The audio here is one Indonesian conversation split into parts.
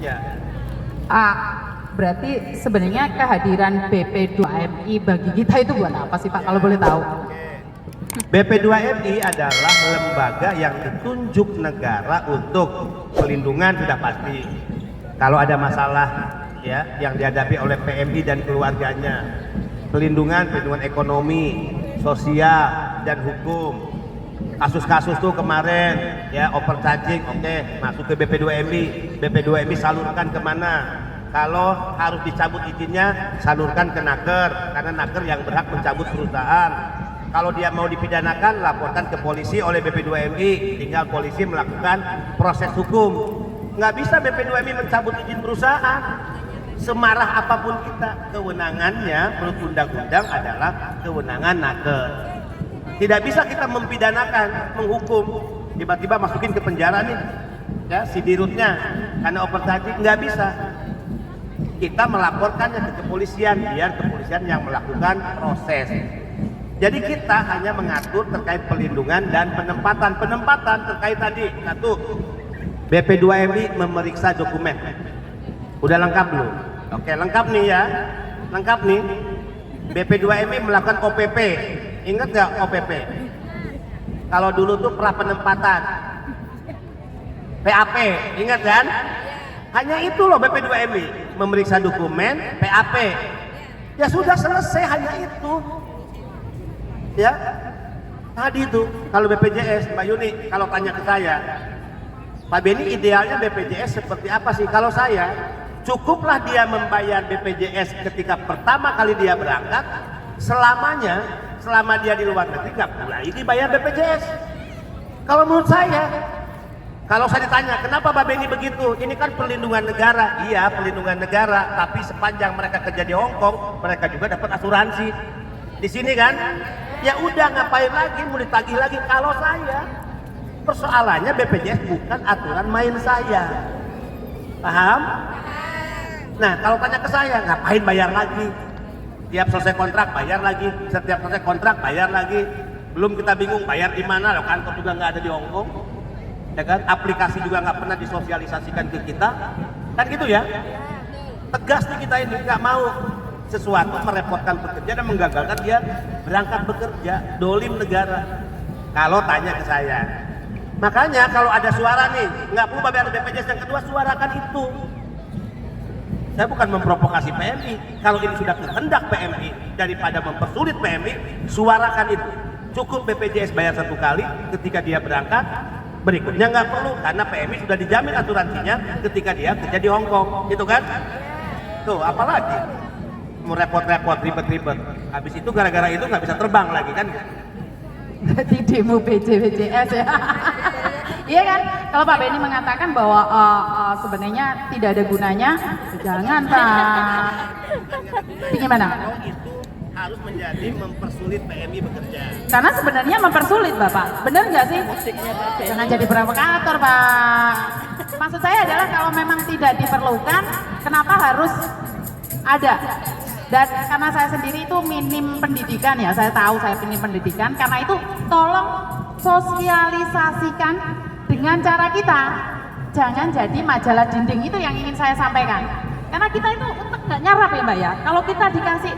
Ya. Berarti sebenarnya kehadiran BP2MI bagi kita itu buat apa sih Pak, kalau boleh tahu? BP2MI adalah lembaga yang ditunjuk negara untuk pelindungan sudah pasti. Kalau ada masalah ya yang dihadapi oleh PMI dan keluarganya, pelindungan ekonomi, sosial dan hukum. Kasus-kasus tuh kemarin ya overcharging, oke, masuk ke BP2MI. BP2MI salurkan kemana? Kalau harus dicabut izinnya, salurkan ke Naker, karena Naker yang berhak mencabut perusahaan. Kalau dia mau dipidanakan, laporkan ke polisi oleh BP2MI, tinggal polisi melakukan proses hukum. Nggak bisa BP2MI mencabut izin perusahaan. Semarah apapun kita, kewenangannya menurut undang-undang adalah kewenangan Naker. Tidak bisa kita mempidanakan, menghukum, tiba-tiba masukin ke penjara nih, ya si dirutnya karena overcharging, nggak bisa. Kita melaporkannya ke kepolisian, biar kepolisian yang melakukan proses. Jadi kita hanya mengatur terkait pelindungan dan penempatan. Penempatan terkait tadi, satu, BP2MI memeriksa dokumen. Udah lengkap belum? Oke, lengkap nih ya, lengkap nih. BP2MI melakukan OPP. Ingat nggak OPP? Kalau dulu tuh pra penempatan, PAP, ingat kan? Hanya itu loh BP2MI, memeriksa dokumen, PAP. Ya sudah selesai, hanya itu. Ya, tadi itu kalau BPJS, Mbak Yuni, kalau tanya ke saya, Pak Beni idealnya BPJS seperti apa sih? Kalau saya, cukuplah dia membayar BPJS ketika pertama kali dia berangkat, selamanya. Selama dia di luar negeri nggak mulai dibayar BPJS. Kalau menurut saya, kalau saya ditanya kenapa Mbak Beni begitu, ini kan perlindungan negara. Iya, perlindungan negara, tapi sepanjang mereka kerja di Hong Kong, mereka juga dapat asuransi. Di sini kan, ya udah ngapain lagi, mau ditagih lagi. Kalau saya, persoalannya BPJS bukan aturan main saya. Paham? Nah, kalau tanya ke saya, ngapain bayar lagi? Tiap selesai kontrak bayar lagi, setiap selesai kontrak bayar lagi. Belum kita bingung bayar di mana, loh kantor juga nggak ada di Hong Kong, ya kan? Aplikasi juga nggak pernah disosialisasikan ke kita, kan gitu ya? Tegas nih kita ini, nggak mau sesuatu merepotkan pekerja dan menggagalkan dia berangkat bekerja, dolim negara. Kalau tanya ke saya, makanya kalau ada suara nih, nggak perlu bayar BPJS yang kedua, suarakan itu. Saya bukan memprovokasi PMI. Kalau ini sudah kehendak PMI, daripada mempersulit PMI, suarakan itu. Cukup BPJS bayar satu kali ketika dia berangkat, berikutnya nggak perlu karena PMI sudah dijamin asuransinya ketika dia kerja di Hong Kong, gitu kan? Tuh, apalagi mau repot-repot, ribet-ribet. Habis itu gara-gara itu nggak bisa terbang lagi kan? Berarti demo BPJS ya. Iya kan? Kalau Pak Beni mengatakan bahwa sebenarnya tidak ada gunanya, jangan Pak. Gimana? Itu harus menjadi mempersulit PMI bekerja. Karena sebenarnya mempersulit Bapak, benar nggak sih? Jangan jadi provokator Pak. Maksud saya adalah kalau memang tidak diperlukan, kenapa harus ada? Dan karena saya sendiri itu minim pendidikan ya, saya tahu saya minim pendidikan, karena itu tolong sosialisasikan dengan cara kita, jangan jadi majalah dinding, itu yang ingin saya sampaikan. Karena kita itu untuk nggak nyarap ya Mbak ya, kalau kita dikasih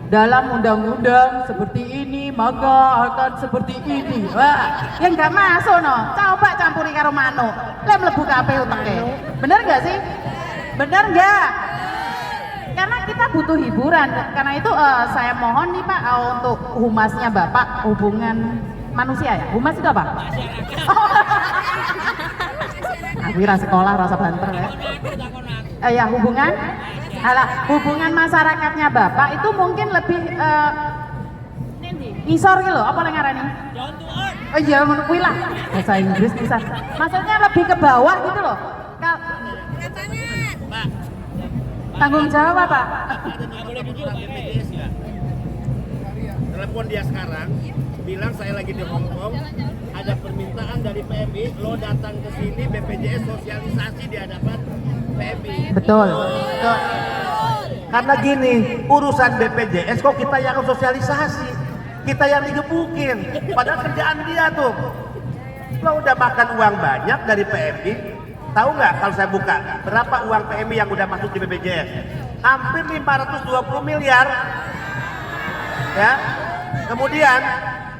dalam undang-undang seperti ini maka akan seperti ini, wah yang nggak masuk no, coba campuri karo manuk, lem lebu kabeh uteke, bener nggak sih? Bener nggak? Karena kita butuh hiburan, karena itu saya mohon nih Pak untuk humasnya Bapak, hubungan manusia ya, humas itu apa? Oh. Aku kira sekolah rasa banter ya. Ya hubungan masyarakatnya Bapak itu mungkin lebih ngisor gitu, apa yang ngarani? Oh iya, kuwi lah bahasa Inggris bisa. Maksudnya lebih ke bawah gitu loh. Tanggung jawab apa? Telepon dia sekarang, bilang saya lagi di Hong Kong, ada permintaan dari PMI, lo datang ke sini BPJS sosialisasi di hadapan PMI. Betul. Karena gini, urusan BPJS kok kita yang sosialisasi, kita yang digebukin, padahal kerjaan dia tuh. Lo udah makan uang banyak dari PMI, Tahu nggak kalau saya buka berapa uang PMI yang udah masuk di BPJS? Hampir 520 miliar. Ya. Kemudian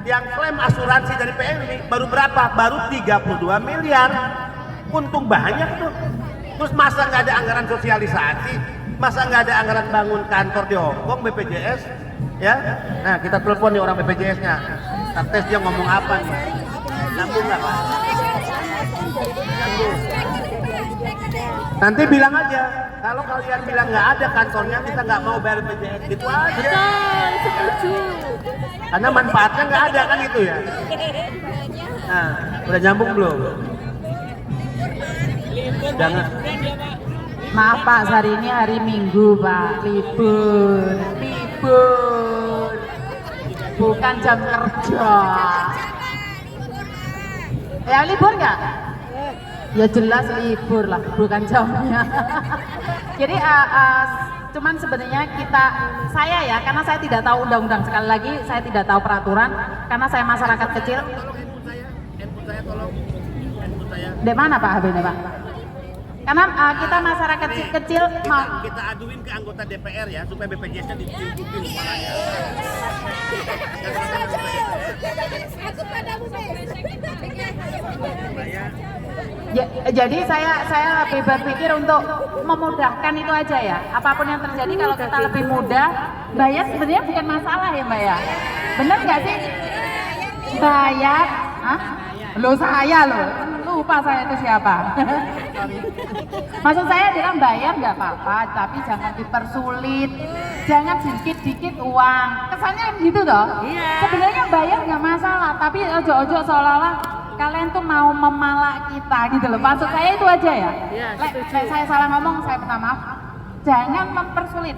yang klaim asuransi dari PMI baru berapa? Baru 32 miliar. Untung banyak tuh. Terus masa nggak ada anggaran sosialisasi? Masa nggak ada anggaran bangun kantor di Hongkong BPJS? Ya. Nah, kita telepon nih orang BPJS-nya. Kita tes dia ngomong apa nih? Nyambung nggak, Pak? Nyambung. Nanti bilang aja, kalau kalian bilang nggak ada kantornya, kita nggak mau bayar BPJS, gitu aja. Betul, setuju. Karena manfaatnya nggak ada kan itu ya. Nah, udah nyambung belum? Jangan. Maaf Pak, hari ini hari Minggu Pak, libur. Bukan jam kerja. Ya libur nggak? Ya jelas libur lah, bukan jamnya. Jadi cuman sebenarnya saya ya, karena saya tidak tahu undang-undang, sekali lagi saya tidak tahu peraturan, karena saya masyarakat kecil. Handphone saya tolong. Handphone saya. Di mana Pak HB-nya Pak? Karena kita masyarakat kecil mau. Kita aduin ke anggota DPR ya, supaya BPJS-nya ditunjukin kepalanya. Aku padamu Ya, jadi saya lebih berpikir untuk memudahkan itu aja ya. Apapun yang terjadi kalau kita lebih mudah, bayar sebenarnya bukan masalah ya Mbak ya. Bener nggak sih? Bayar? Hah? Loh saya loh, lupa saya itu siapa. Maksud saya bilang bayar nggak apa-apa, tapi jangan dipersulit, jangan sedikit-dikit uang. Kesannya gitu toh? Iya. Sebenarnya bayar nggak masalah, tapi ojo-ojo seolah-olah kalian tuh mau memalak kita gitu loh. Maksud saya itu aja ya. Iya, Lek setuju. saya salah ngomong, saya minta maaf. Jangan mempersulit.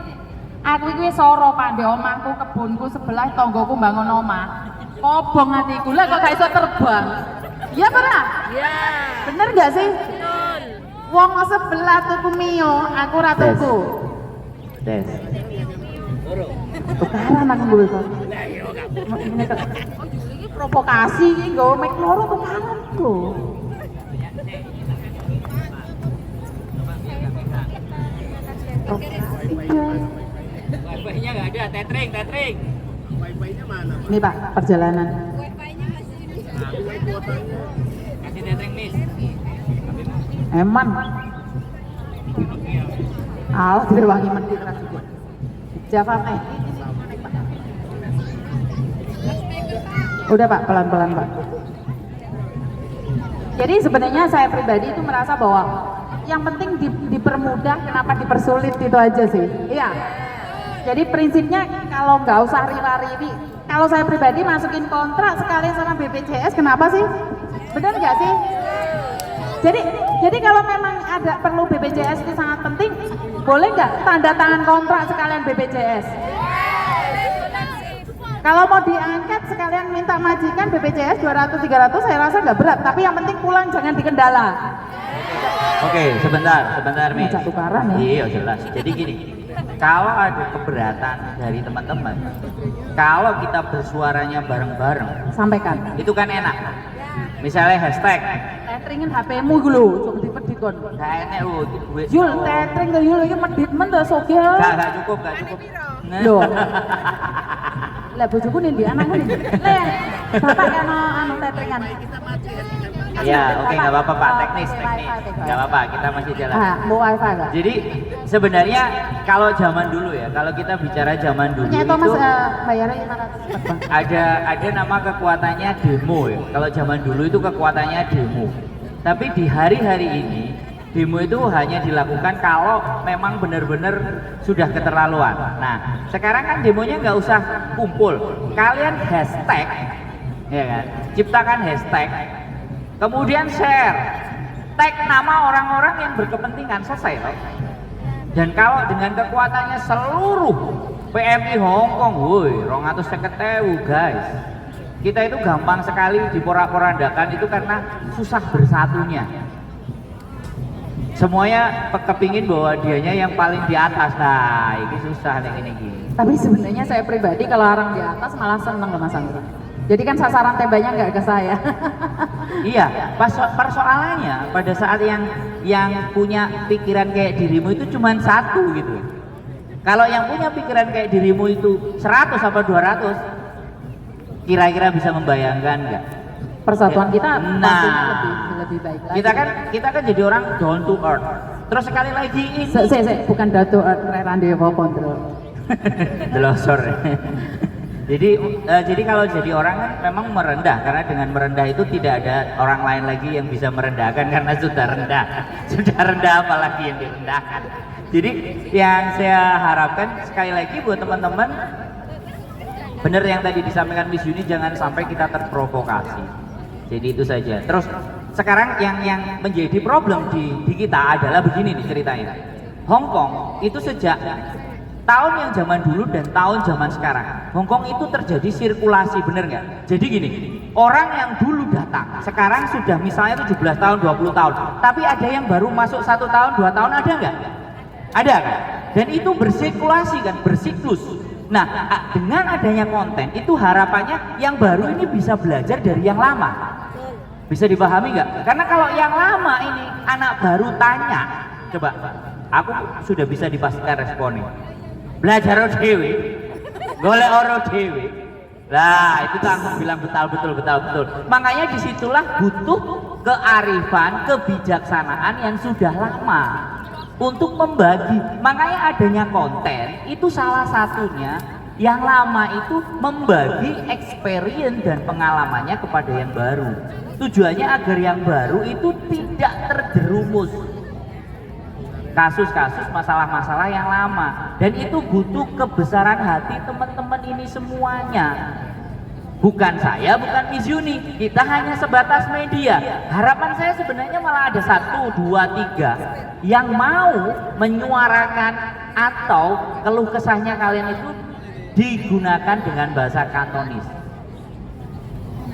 Aku iki soro Pak, ndek omahku, kebunku sebelah, tonggoku bangun omah. Kobong hatiku lah kok gak iso terbang. Iya pernah? Iya. Bener gak sih? Betul. Wong sebelah tuku mio, aku ra tuku. Tes. Tukaran aku gue kok. Ini provokasi iki nggo mic loro tukaran ku. Wifi-nya nggak ada, tethering. Wifi-nya mana, Pak? Ini Pak, perjalanan. Kasih tethering, Miss. Eman. Alah, direwangi menit ra juga. Java teh. Udah Pak, pelan-pelan Pak. Jadi sebenarnya saya pribadi itu merasa bahwa yang penting dipermudah, kenapa dipersulit itu aja sih. Iya. Jadi prinsipnya kalau nggak usah riwa-riwi. Kalau saya pribadi masukin kontrak sekalian sama BPJS, kenapa sih? Benar nggak sih? Jadi kalau memang ada perlu BPJS itu sangat penting, boleh nggak tanda tangan kontrak sekalian BPJS? Kalau mau diangkat sekalian minta majikan BPJS 200-300 saya rasa nggak berat, tapi yang penting pulang jangan di Kendala. Oke, sebentar, Miss. Ngajak tukaran ya? Iya, jelas. Jadi gini, kalau ada keberatan dari teman-teman, kalau kita bersuaranya bareng-bareng, Sampaikan. itu kan enak. Misalnya hashtag, Tetringin HP-mu gue lho, coba dipedit kon. gak enak gue. Yul, tetring ke Yul, ini medit men dah soge. Gak cukup. Loh. Lah bojoku nih di anakku nih. Le, bapak kan anu tetringan. Ya, oke, nggak apa-apa Pak, teknis. Wifi. Nggak apa-apa, kita masih jalan. Mau wifi enggak? Jadi sebenarnya kalau zaman dulu ya, kalau kita bicara zaman dulu Punya Thomas itu bayarnya 500 cepet Bang. ada nama kekuatannya demo ya. Kalau zaman dulu itu kekuatannya demo. Tapi di hari-hari ini demo itu hanya dilakukan kalau memang benar-benar sudah keterlaluan. Nah, sekarang kan demonya nggak usah kumpul. Kalian hashtag, ya kan? Ciptakan hashtag, kemudian share, tag nama orang-orang yang berkepentingan, selesai loh. Dan kalau dengan kekuatannya seluruh PMI Hongkong, woi, 250.000 guys. Kita itu gampang sekali diporak-porandakan itu karena susah bersatunya. Semuanya kepingin bahwa dianya yang paling di atas. Nah, ini susah nih gini. Tapi sebenarnya saya pribadi kalau orang di atas malah seneng loh Mas Andra. Jadi kan sasaran tembaknya nggak ke saya. Iya, persoalannya pada saat yang punya pikiran kayak dirimu itu cuma satu gitu. Kalau yang punya pikiran kayak dirimu itu 100 apa 200, kira-kira bisa membayangkan nggak? Persatuan kita Nah, pastinya lebih baik lagi. kita kan jadi orang down to earth. Terus sekali lagi ini bukan datu Randewo kontrol. delosor. Jadi kalau jadi orang kan memang merendah, karena dengan merendah itu tidak ada orang lain lagi yang bisa merendahkan karena sudah rendah. Sudah rendah apalagi yang direndahkan. Jadi yang saya harapkan sekali lagi buat teman-teman, benar yang tadi disampaikan Miss Yuni, jangan sampai kita terprovokasi. Jadi itu saja. Terus sekarang yang menjadi problem di kita adalah begini nih ceritanya. Hong Kong itu sejak tahun yang zaman dulu dan tahun zaman sekarang, Hong Kong itu terjadi sirkulasi, bener nggak? Jadi gini, orang yang dulu datang sekarang sudah misalnya 17 tahun, 20 tahun, tapi ada yang baru masuk 1 tahun, 2 tahun, ada nggak? Ada kan? Dan itu bersirkulasi kan, bersiklus. Nah, dengan adanya konten itu harapannya yang baru ini bisa belajar dari yang lama. Bisa dipahami nggak? Karena kalau yang lama ini anak baru tanya, coba, aku sudah bisa dipastikan responnya. Belajar dewe, golek oro dewe. Lah itu tuh aku bilang betul. Makanya disitulah butuh kearifan, kebijaksanaan yang sudah lama untuk membagi. Makanya adanya konten itu salah satunya. Yang lama itu membagi experience dan pengalamannya kepada yang baru. Tujuannya agar yang baru itu tidak terjerumus kasus-kasus masalah-masalah yang lama, dan itu butuh kebesaran hati teman-teman ini semuanya. Bukan saya, bukan Miss Yuni, kita hanya sebatas media. Harapan saya sebenarnya malah ada 1, 2, 3 yang mau menyuarakan atau keluh kesahnya kalian itu digunakan dengan bahasa Kantonis.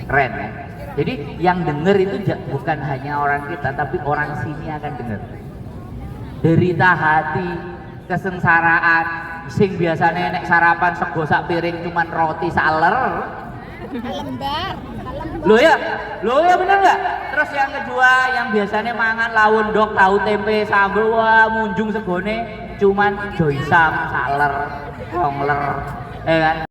Keren ya? Jadi yang denger itu bukan hanya orang kita, tapi orang sini akan denger. Derita hati, kesengsaraan, sing biasanya nek sarapan sego sak piring cuman roti saler. lembar. Loh ya bener nggak? Terus yang kedua yang biasanya mangan lawon dok, tahu tempe, sambel, wah munjung segone cuman joisam, saler, kongler, kan?